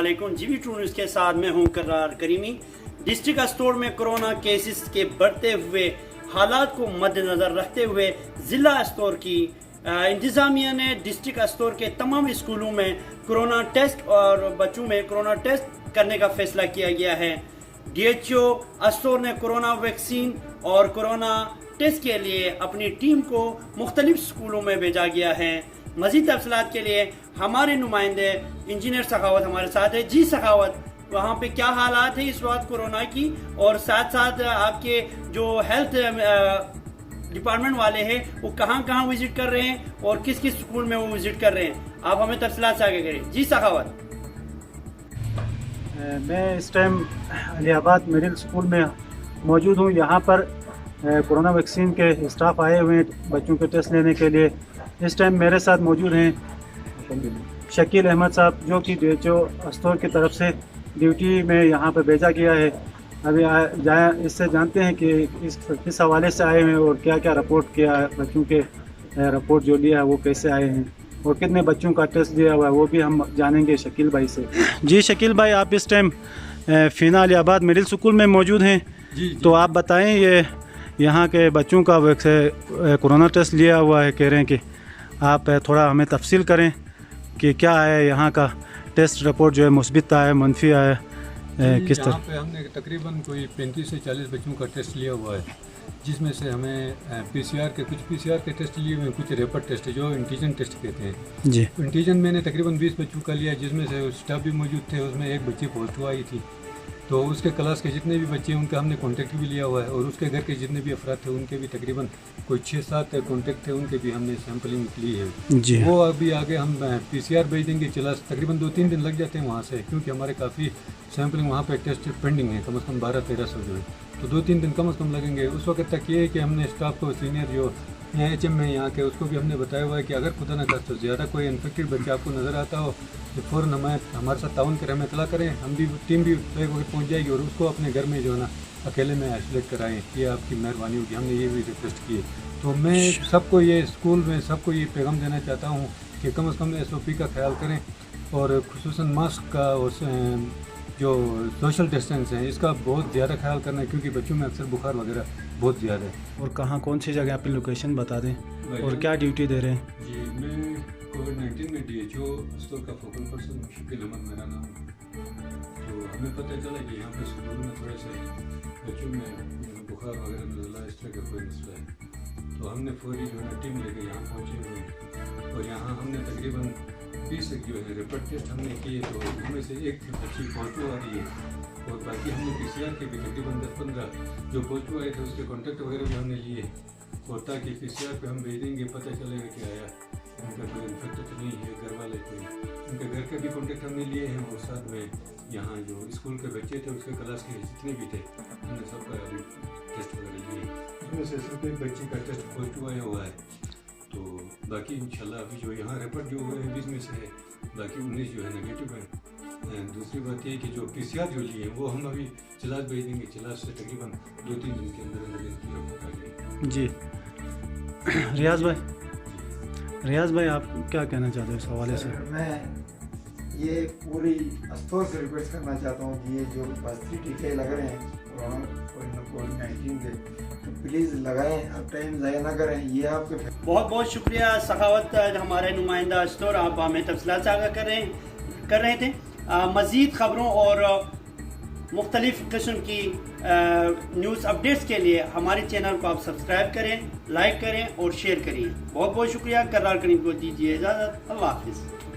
वालेकुम। जीवी true news के साथ मैं हूं करार करीमी। डिस्ट्रिक्ट अस्टोर में कोरोना केसेस के बढ़ते हुए हालात को मद्देनज़र रखते हुए ज़िला अस्टोर की इंतज़ामिया ने डिस्ट्रिक्ट अस्टोर के तमाम स्कूलों में कोरोना टेस्ट और बच्चों में कोरोना टेस्ट करने का फैसला किया गया है। DHO अस्टोर ने कोरोना वैक्सीन और कोरोना टेस्ट के लिए अपनी टीम को मुख्तलिफ स्कूलों में भेजा गया है। मज़ीद तफसीलात के लिए हमारे नुमाइंदे इंजीनियर सखावत हमारे साथ है। जी सखावत, वहाँ पे क्या हालात है इस वक्त कोरोना की, और साथ साथ आपके जो हेल्थ डिपार्टमेंट वाले हैं वो कहाँ कहाँ विजिट कर रहे हैं और किस किस स्कूल में वो विजिट कर रहे हैं, आप हमें तफसीलात से आगे करें। जी सखावत। मैं इस टाइम अलीहाबाद मिडिल स्कूल में मौजूद हूँ। यहाँ पर कोरोना वैक्सीन के स्टाफ आए हुए हैं बच्चों के टेस्ट लेने के लिए। इस टाइम मेरे साथ मौजूद हैं शकील अहमद साहब, जो कि DHO अस्टोर की तरफ से ड्यूटी में यहाँ पर भेजा गया है। अभी इससे जानते हैं कि किस हवाले से आए हैं और क्या क्या रिपोर्ट किया है, बच्चों के रिपोर्ट जो लिया है वो कैसे आए हैं और कितने बच्चों का टेस्ट दिया हुआ है वो भी हम जानेंगे शकील भाई से। जी शकील भाई, आप इस टाइम फीना अलीहाबाद मिडिल स्कूल में मौजूद हैं। जी। तो आप बताएं, ये यहाँ के बच्चों का कोरोना टेस्ट लिया हुआ है, कह रहे हैं कि आप थोड़ा हमें तफसील करें कि क्या है यहाँ का टेस्ट रिपोर्ट जो है, मुस्बित आया है, मनफी आया है, किस तरह? यहाँ पे हमने तकरीबन कोई 35 से 40 बच्चों का टेस्ट लिया हुआ है, जिसमें से हमें कुछ PCR के टेस्ट लिए हुए, कुछ रैपिड टेस्ट जो एंटीजन टेस्ट कहते हैं। जी। एंटीजन मैंने तकरीबन 20 बच्चों का लिया, जिसमें से स्टाफ भी मौजूद थे, उसमें एक बच्ची पॉजिटिव आई थी। तो उसके क्लास के जितने भी बच्चे हैं उनका हमने कॉन्टेक्ट भी लिया हुआ है, और उसके घर के जितने भी अफराद थे उनके भी तकरीबन कोई 6-7 कॉन्टेक्ट थे, उनके भी हमने सैम्पलिंग ली है। जी। वो अभी आगे हम PCR भेज देंगे। चला तकरीबन 2-3 दिन लग जाते हैं वहाँ से, क्योंकि हमारे काफ़ी सैम्पलिंग वहाँ पे टेस्ट पेंडिंग है, कम से कम 1200-1300 जो है, तो 2-3 दिन कम से कम लगेंगे। उस वक्त तक ये है कि हमने स्टाफ को, सीनियर जो HM है यहाँ के, उसको भी हमने बताया हुआ है कि अगर खुदा न खास्ता ज़्यादा कोई इन्फेक्टेड बच्चा आपको नज़र आता हो तो फ़ौरन हमारे साथ ताउन करें, हमें इतला करें, हम भी टीम भी पहुँच जाएगी और उसको अपने घर में जो है ना अकेले में आइसोलेट कराएं। ये आपकी मेहरबानी होगी, हमने ये भी रिक्वेस्ट की है। तो मैं सबको ये स्कूल में सबको ये पैगाम देना चाहता हूँ कि कम से कम SOP का ख्याल करें, और खुसूसन मास्क का और जो सोशल डिस्टेंस है इसका बहुत ज़्यादा ख्याल करना है, क्योंकि बच्चों में अक्सर बुखार वगैरह बहुत ज़्यादा है। और कहाँ कौन सी जगह अपनी लोकेशन बता दें और क्या ड्यूटी दे रहे हैं? जी, मैं कोविड-19 में DHO अस्टोर का फोकल पर्सन शकील अहमद मेरा नाम। तो हमें पता चला कि यहाँ पे स्कूल में थोड़े से बच्चों में बुखार वगैरह नज़ला, इस तरह का कोई मसला है। तो हमने फौरी जो है टीम लेकर यहाँ पहुँचे हुए हैं, और यहाँ हमने तकरीबन 20 जो है रैपिड टेस्ट हमने किए, तो उनमें से एक बच्ची पॉजिटिव आ रही है, और बाकी हमने PCR के भी तकरीबन 10-15 जो पॉजिटिव आए थे उसके कॉन्टैक्ट वगैरह भी हमने लिए, और ताकि PCR पे हम भेजेंगे पता चलेगा कि आया उनका कोई इन्फेक्ट तो नहीं है, घर वाले कोई उनके घर के भी कॉन्टैक्ट हमने लिए हैं, और साथ में यहाँ जो स्कूल के बच्चे थे उसके क्लास के जितने भी थे हमने सबका अभी टेस्ट वगैरह लिए। उसमें से सिर्फ एक बच्ची का टेस्ट पॉजिटिव आया हुआ है, तो बाकी इंशाल्लाह अभी जो यहाँ रैपिड जो हुए हैं 20 में से है, बाकी 19 जो है नेगेटिव है। दूसरी बात ये कि जो PCR जो लिए हैं वो हम अभी चिलास भेज देंगे, चिलास से तकरीबन 2-3 दिन के अंदर इनकी रिपोर्ट आ जाएगी। जी। रियाज भाई आप क्या कहना चाहते हैं इस हवाले से? मैं ये पूरी अस्टोर से रिक्वेस्ट करना चाहता हूँ कि ये जो बस्ती टीके लग रहे हैं कोविड-19 के, तो प्लीज़ लगाएं, अब टाइम ज़ाया ना करें। ये आपके बहुत बहुत शुक्रिया सखावत, हमारे नुमाइंदा अस्टोर, आप हमें तफसीलात से आगाह कर रहे थे। मज़ीद ख़बरों और मुख्तलिफ़ किस्म की न्यूज़ अपडेट्स के लिए हमारे चैनल को आप सब्सक्राइब करें, लाइक करें और शेयर करिए। बहुत बहुत शुक्रिया। करार करीम को दीजिए इजाज़त। अल्लाह हाफ़िज़।